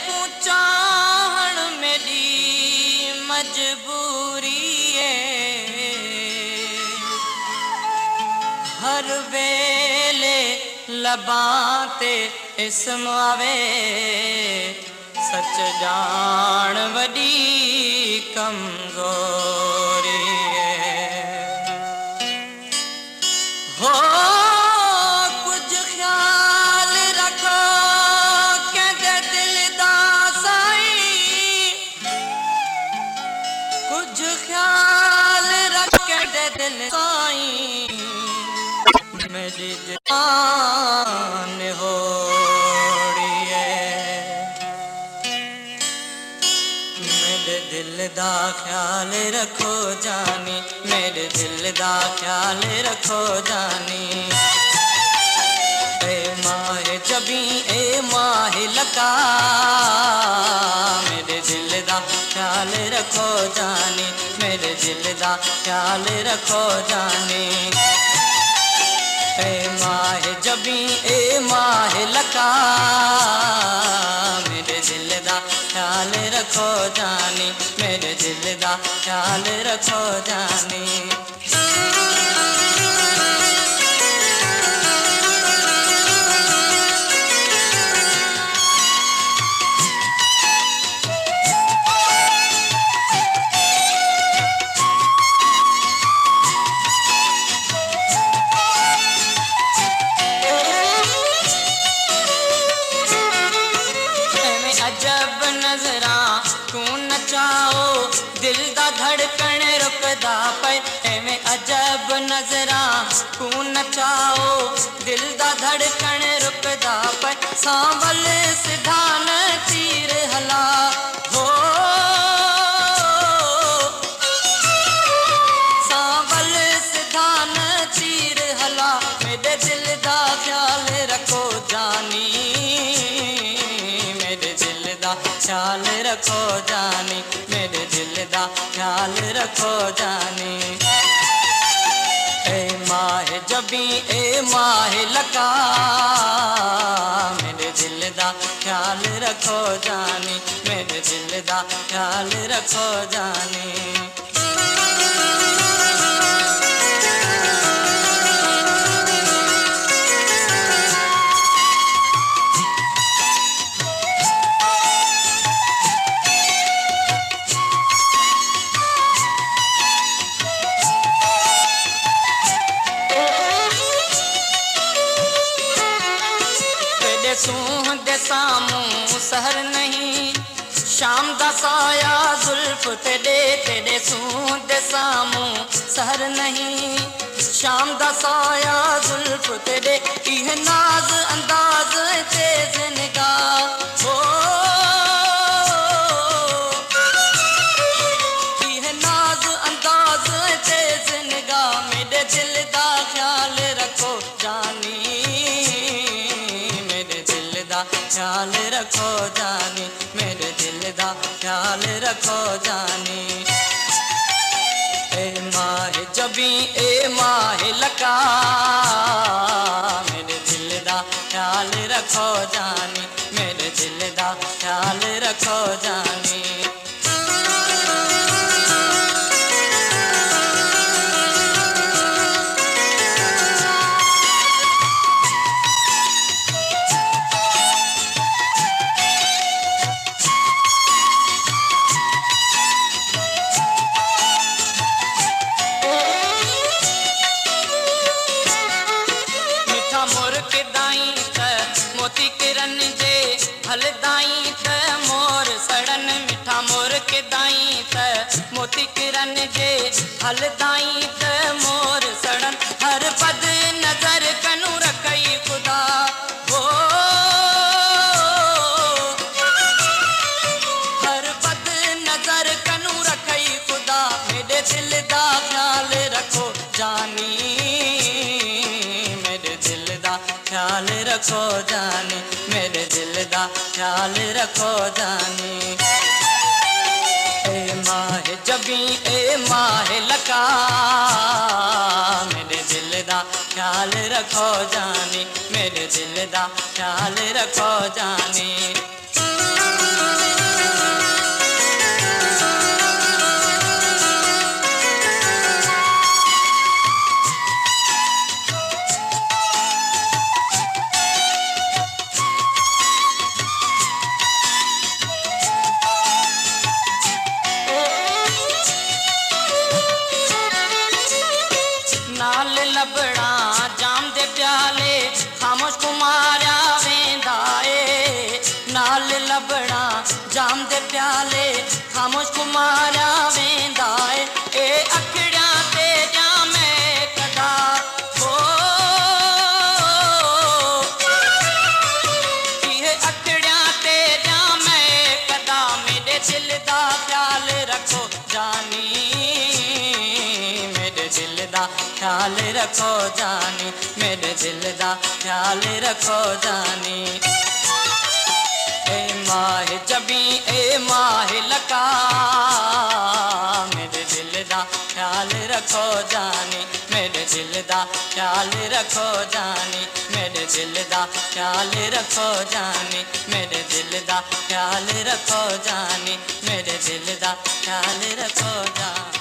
को चाहण मेरी मजबूरी है, हर वेले लबाते इस्म आवे, सच जान वडी कमजोरी है। हो कुछ ख्याल रखो कहते दिल दा साईं, कुछ ख्याल रख कहते दिल साईं, मेरी जान हो दिल दा ख्याल रखो जानी, मेरे दिल दा ख्याल रखो जानी। ए माह जबी ए माह लका, मेरे दिल दा ख्याल रखो जानी, मेरे दिल दा ख्याल रखो जानी। ए माह जबी ए माह लका, मेरे दिल दा ख्याल रखो जानी, मेरे दिल दा ख्याल रखो जानी। अजब नजरा तू नचाओ, दिल दा धड़कन रुकदा पे, एवें अजब नजरा तू नचाओ, दिल दा धड़कन रुकदा पे, सांवल सिधान तीर हला हो, सांवल सिधान तीर हला, मेरे दिल दा ख्याल रखो जानी, ख्याल रखो जानी, मेरे दिल दा ख्याल रखो जानी। ए माह जबी ए माह लका, मेरे दिल दा ख्याल रखो जानी, मेरे दिल दा ख्याल रखो जानी। सूह दे सामू सहर नहीं, शाम दा साया जुल्फ तेरे, तेरे सूह दे सामू सहर नहीं, शाम दा साया जुल्फ तेरे, इह नाज अंदाज तेज निगाह हो, इह नाज अंदाज तेज निगाह, मेरे दिल दा ख्याल रखो जानी, ख्याल रखो जानी, मेरे दिल दा ख्याल रखो जानी। ए माह जबी ए माह लका, मेरे दिल दा ख्याल रखो जानी, मेरे दिल दा ख्याल रखो जानी। मोती किरण जे हलदाई त मोर सड़न, मिठा मोर के दाई त मोती किरण जे हलदाई त मोर सड़न, हर पद नजर कनु रखई खुदा हो, हर पद नजर कनु रखई खुदा, मेरे दिल दा ख्याल रखो जानी, मेरे दिल दा ख्याल रखो जानी, मेरे दिल दा ख्याल रखो जानी। ए माह जबी ए माह लका, मेरे दिल दा ख्याल रखो जानी, मेरे दिल दा ख्याल रखो जानी। रबड़ा जाम दे प्याले खामोश कुमारा वेंदा ए अखड़ियां ते जामे कदा हो ये अखड़ियां ते जामे कदा मेरे दिल दा ख्याल रखो जानी मेरे दिल दा ख्याल रखो जानी मेरे दिल दा ख्याल रखो जानी ए माह जबी ए माह लका मेरे दिल दा ख्याल रखो जानी मेरे दिल दा ख्याल रखो जानी मेरे दिल दा ख्याल रखो जानी मेरे दिल दा ख्याल रखो जानी मेरे दिल दा ख्याल रखो जानी।